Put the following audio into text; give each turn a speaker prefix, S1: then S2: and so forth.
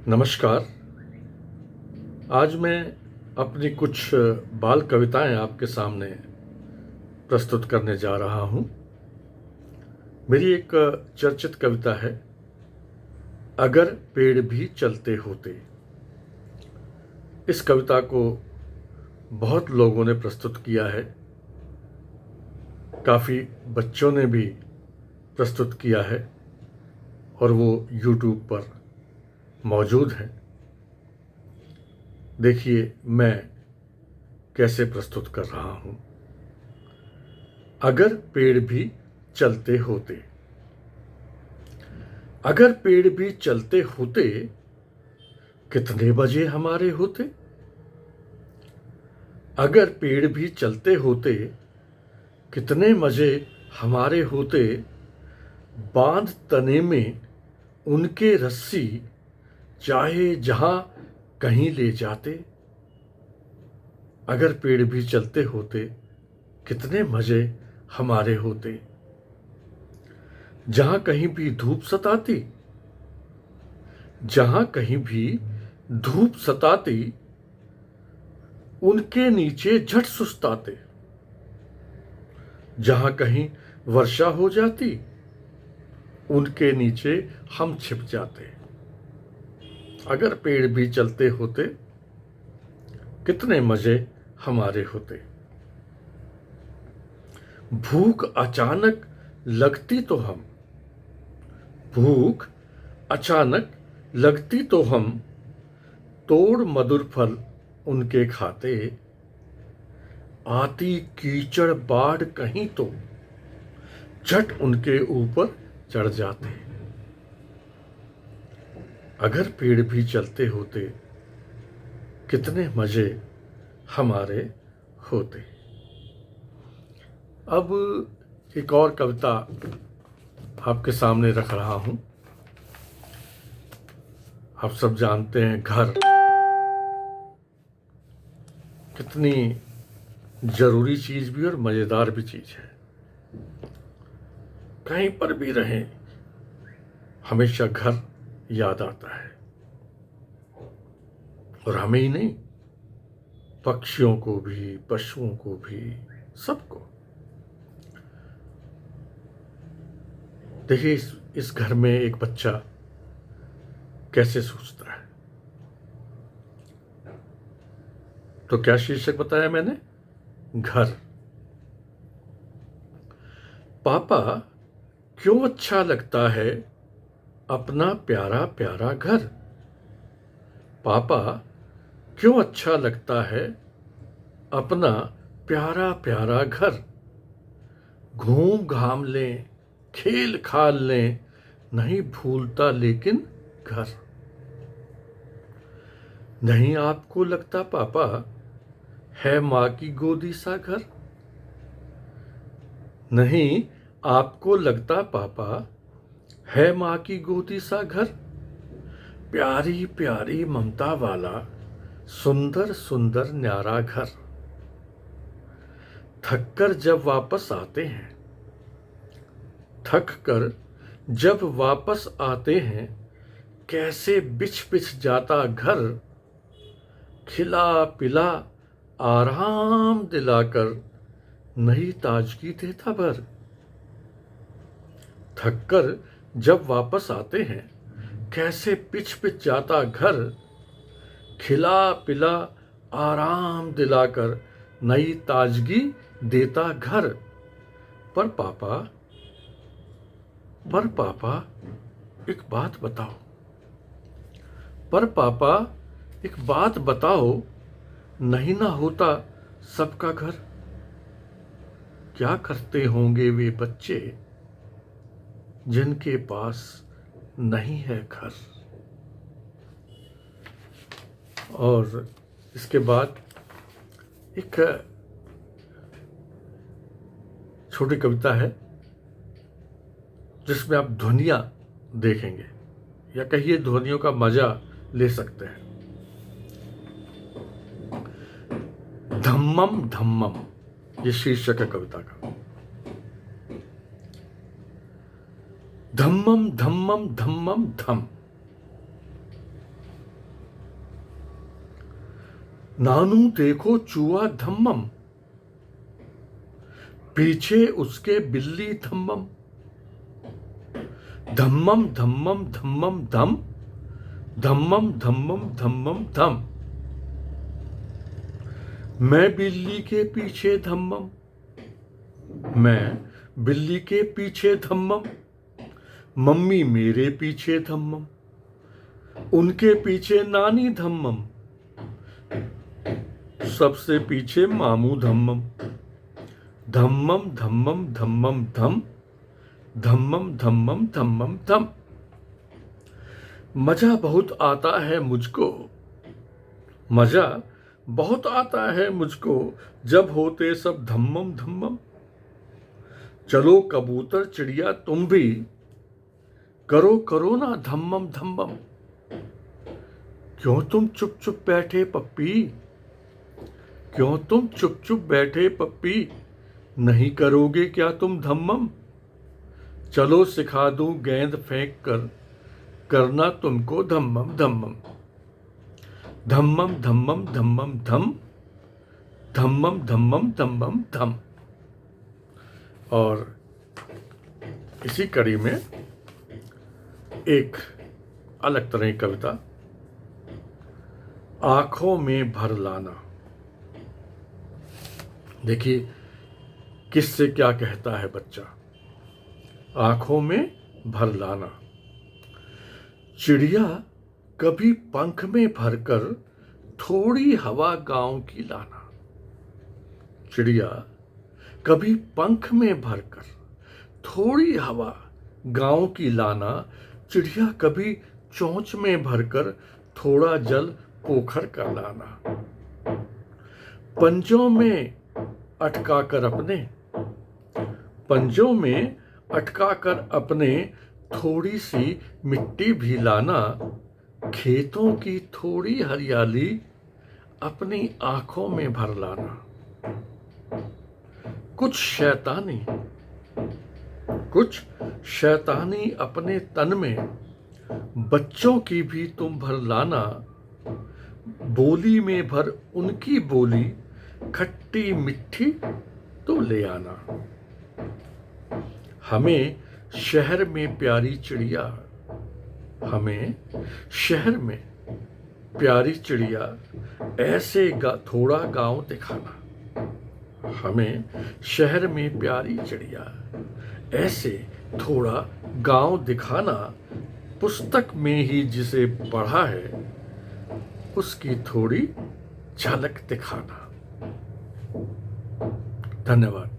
S1: नमस्कार। आज मैं अपनी कुछ बाल कविताएं आपके सामने प्रस्तुत करने जा रहा हूं। मेरी एक चर्चित कविता है, अगर पेड़ भी चलते होते। इस कविता को बहुत लोगों ने प्रस्तुत किया है, काफ़ी बच्चों ने भी प्रस्तुत किया है और वो YouTube पर मौजूद है। देखिए मैं कैसे प्रस्तुत कर रहा हूं। अगर पेड़ भी चलते होते। अगर पेड़ भी चलते होते, कितने बजे हमारे होते। अगर पेड़ भी चलते होते, कितने मजे हमारे होते। बांध तने में उनके रस्सी, चाहे जहां कहीं ले जाते। अगर पेड़ भी चलते होते, कितने मजे हमारे होते। जहां कहीं भी धूप सताती, जहां कहीं भी धूप सताती, उनके नीचे झट सुस्ताते। जहां कहीं वर्षा हो जाती, उनके नीचे हम छिप जाते। अगर पेड़ भी चलते होते, कितने मजे हमारे होते। भूख अचानक लगती तो हम, भूख अचानक लगती तो हम, तोड़ मधुर फल उनके खाते। आती कीचड़ बाढ़ कहीं तो झट उनके ऊपर चढ़ जाते। अगर पेड़ भी चलते होते, कितने मजे हमारे होते। अब एक और कविता आपके सामने रख रहा हूं। आप सब जानते हैं, घर कितनी जरूरी चीज भी और मजेदार भी चीज है। कहीं पर भी रहें, हमेशा घर याद आता है। और हमें ही नहीं, पक्षियों को भी, पशुओं को भी, सबको। देखिए इस घर में एक बच्चा कैसे सोचता है। तो क्या शीर्षक बताया मैंने? घर। पापा, क्यों अच्छा लगता है अपना प्यारा प्यारा घर। पापा, क्यों अच्छा लगता है अपना प्यारा प्यारा घर। घूम घाम लें, खेल खाल लें, नहीं भूलता लेकिन घर। नहीं आपको लगता पापा, है मां की गोदी सा घर। नहीं आपको लगता पापा, है मां की गोदी सा घर। प्यारी प्यारी ममता वाला, सुंदर सुंदर न्यारा घर। थक कर जब वापस आते हैं, थक कर जब वापस आते हैं, कैसे बिछ बिछ जाता घर। खिला पिला आराम दिलाकर, नई ताजगी देता भर। थक कर जब वापस आते हैं, कैसे पिछ पिछ जाता घर। खिला पिला आराम दिलाकर, नई ताजगी देता घर। पर पापा, पर पापा एक बात बताओ। पर पापा एक बात बताओ, नहीं ना होता सबका घर। क्या करते होंगे वे बच्चे, जिनके पास नहीं है घर। और इसके बाद एक छोटी कविता है, जिसमें आप ध्वनियां देखेंगे, या कहिए ध्वनियों का मजा ले सकते हैं। धम्मम धम्मम, ये शीर्षक है कविता का। धम्मम धम्मम धम्मम धम, नानू देखो चूहा धम्मम, पीछे उसके बिल्ली धम्मम। धम्मम धम्मम धम्मम धम, धम्मम धम्मम धम्मम धम। मैं बिल्ली के पीछे धम्मम, मैं बिल्ली के पीछे धम्मम। मम्मी मेरे पीछे धम्मम, उनके पीछे नानी धम्मम, सबसे पीछे मामू धम्मम। धम्मम धम्मम धम्मम धम, धम्मम धम्मम धम्मम धम। मजा बहुत आता है मुझको, मजा बहुत आता है मुझको, जब होते सब धम्मम धम्मम। चलो कबूतर चिड़िया तुम भी, करो करो ना धम्मम धम्मम। क्यों तुम चुप चुप बैठे पप्पी, क्यों तुम चुप चुप बैठे पप्पी, नहीं करोगे क्या तुम धम्मम। चलो सिखा दूं गेंद फेंक कर, करना तुमको धम्मम धम्मम। धम्मम धम्मम धम्मम धम, धम्मम धम्मम धम्मम धम। और इसी कड़ी में एक अलग तरह की कविता, आंखों में भर लाना। देखिए किससे क्या कहता है बच्चा। आंखों में भर लाना। चिड़िया कभी पंख में भरकर थोड़ी हवा गांव की लाना। चिड़िया कभी पंख में भरकर थोड़ी हवा गांव की लाना। चिड़िया कभी चोंच में भरकर थोड़ा जल पोखर का लाना। पंजों में अटका कर अपने, पंजों में अटका कर अपने थोड़ी सी मिट्टी भी लाना। खेतों की थोड़ी हरियाली अपनी आंखों में भर लाना। कुछ शैतानी अपने तन में बच्चों की भी तुम भर लाना। बोली में भर उनकी बोली, खट्टी मिट्टी तो ले आना। हमें शहर में प्यारी चिड़िया, हमें शहर में प्यारी चिड़िया ऐसे थोड़ा गांव दिखाना। हमें शहर में प्यारी चिड़िया ऐसे थोड़ा गांव दिखाना। पुस्तक में ही जिसे पढ़ा है उसकी थोड़ी झलक दिखाना। धन्यवाद।